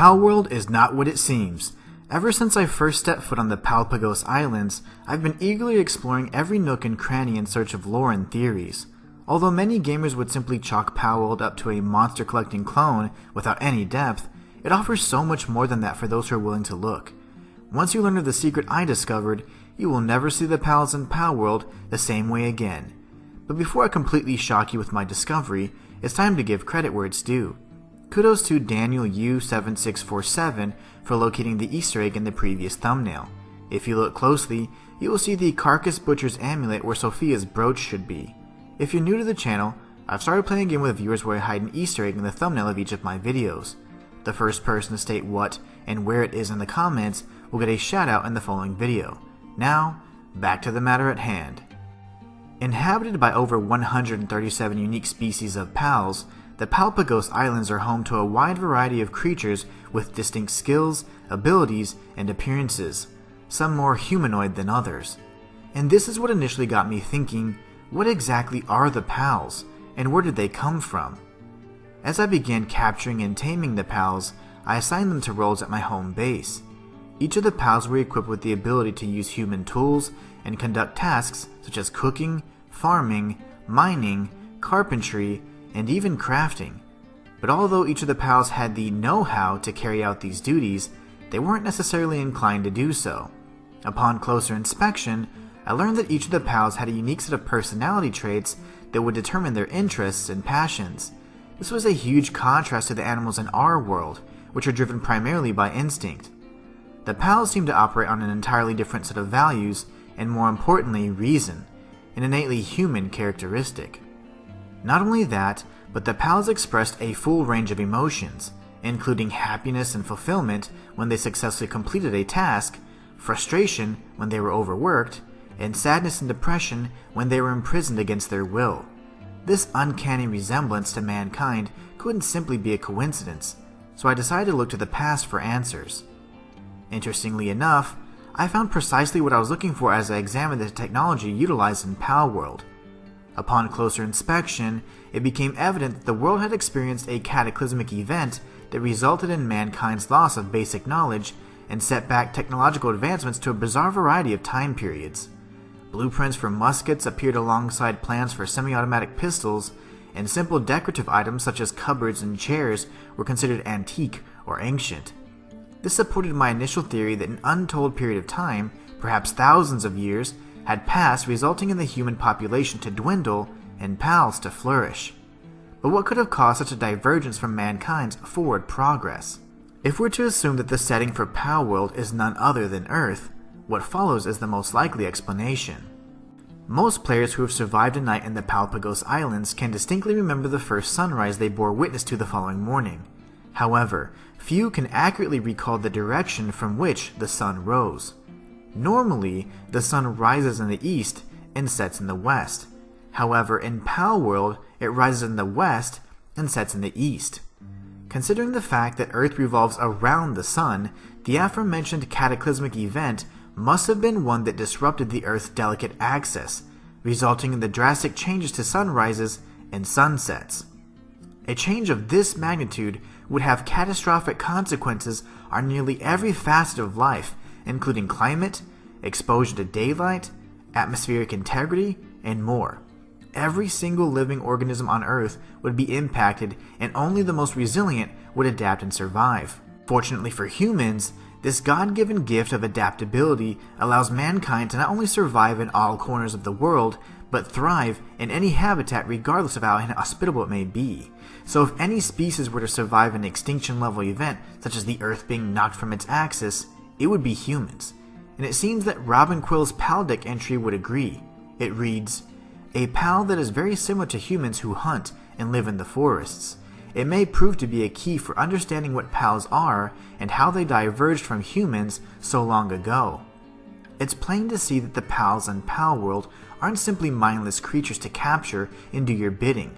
Palworld is not what it seems. Ever since I first stepped foot on the Palpagos Islands, I've been eagerly exploring every nook and cranny in search of lore and theories. Although many gamers would simply chalk Palworld up to a monster-collecting clone without any depth, it offers so much more than that for those who are willing to look. Once you learn of the secret I discovered, you will never see the pals in Palworld the same way again. But before I completely shock you with my discovery, it's time to give credit where it's due. Kudos to Daniel U7647 for locating the Easter egg in the previous thumbnail. If you look closely, you will see the Carcass Butcher's amulet where Sophia's brooch should be. If you're new to the channel, I've started playing a game with viewers where I hide an Easter egg in the thumbnail of each of my videos. The first person to state what and where it is in the comments will get a shout out in the following video. Now, back to the matter at hand. Inhabited by over 137 unique species of pals, the Palpagos Islands are home to a wide variety of creatures with distinct skills, abilities, and appearances, some more humanoid than others. And this is what initially got me thinking, what exactly are the pals, and where did they come from? As I began capturing and taming the pals, I assigned them to roles at my home base. Each of the pals were equipped with the ability to use human tools and conduct tasks such as cooking, farming, mining, carpentry, and even crafting. But although each of the pals had the know-how to carry out these duties, they weren't necessarily inclined to do so. Upon closer inspection, I learned that each of the pals had a unique set of personality traits that would determine their interests and passions. This was a huge contrast to the animals in our world, which are driven primarily by instinct. The pals seem to operate on an entirely different set of values, and more importantly, reason, an innately human characteristic. Not only that, but the pals expressed a full range of emotions, including happiness and fulfillment when they successfully completed a task, frustration when they were overworked, and sadness and depression when they were imprisoned against their will. This uncanny resemblance to mankind couldn't simply be a coincidence, so I decided to look to the past for answers. Interestingly enough, I found precisely what I was looking for as I examined the technology utilized in Palworld. Upon closer inspection, it became evident that the world had experienced a cataclysmic event that resulted in mankind's loss of basic knowledge and set back technological advancements to a bizarre variety of time periods. Blueprints for muskets appeared alongside plans for semi-automatic pistols, and simple decorative items such as cupboards and chairs were considered antique or ancient. This supported my initial theory that an untold period of time, perhaps thousands of years, had passed, resulting in the human population to dwindle and pals to flourish. But what could have caused such a divergence from mankind's forward progress? If we're to assume that the setting for Palworld is none other than Earth, what follows is the most likely explanation. Most players who have survived a night in the Palpagos Islands can distinctly remember the first sunrise they bore witness to the following morning. However, few can accurately recall the direction from which the sun rose. Normally, the sun rises in the east and sets in the west. However, in Palworld, it rises in the west and sets in the east. Considering the fact that Earth revolves around the sun, the aforementioned cataclysmic event must have been one that disrupted the Earth's delicate axis, resulting in the drastic changes to sunrises and sunsets. A change of this magnitude would have catastrophic consequences on nearly every facet of life, including climate, exposure to daylight, atmospheric integrity, and more. Every single living organism on Earth would be impacted, and only the most resilient would adapt and survive. Fortunately for humans, this God-given gift of adaptability allows mankind to not only survive in all corners of the world, but thrive in any habitat regardless of how inhospitable it may be. So if any species were to survive an extinction-level event, such as the Earth being knocked from its axis, it would be humans. And it seems that Robin Quill's PAL deck entry would agree. It reads, "A PAL that is very similar to humans who hunt and live in the forests. It may prove to be a key for understanding what pals are and how they diverged from humans so long ago." It's plain to see that the pals in Palworld aren't simply mindless creatures to capture and do your bidding.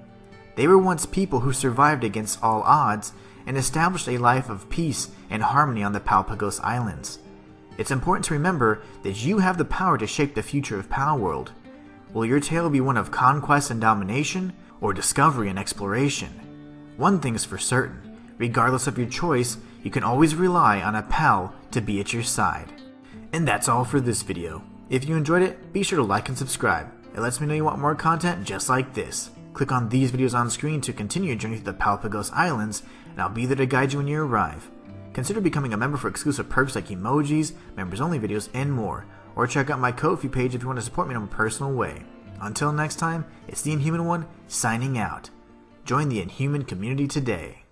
They were once people who survived against all odds and established a life of peace and harmony on the Palpagos Islands. It's important to remember that you have the power to shape the future of Palworld. Will your tale be one of conquest and domination, or discovery and exploration? One thing's for certain, regardless of your choice, you can always rely on a pal to be at your side. And that's all for this video. If you enjoyed it, be sure to like and subscribe. It lets me know you want more content just like this. Click on these videos on screen to continue your journey through the Palworld Islands, and I'll be there to guide you when you arrive. Consider becoming a member for exclusive perks like emojis, members-only videos, and more. Or check out my Ko-fi page if you want to support me in a personal way. Until next time, it's the Inhuman one, signing out. Join the Inhuman community today.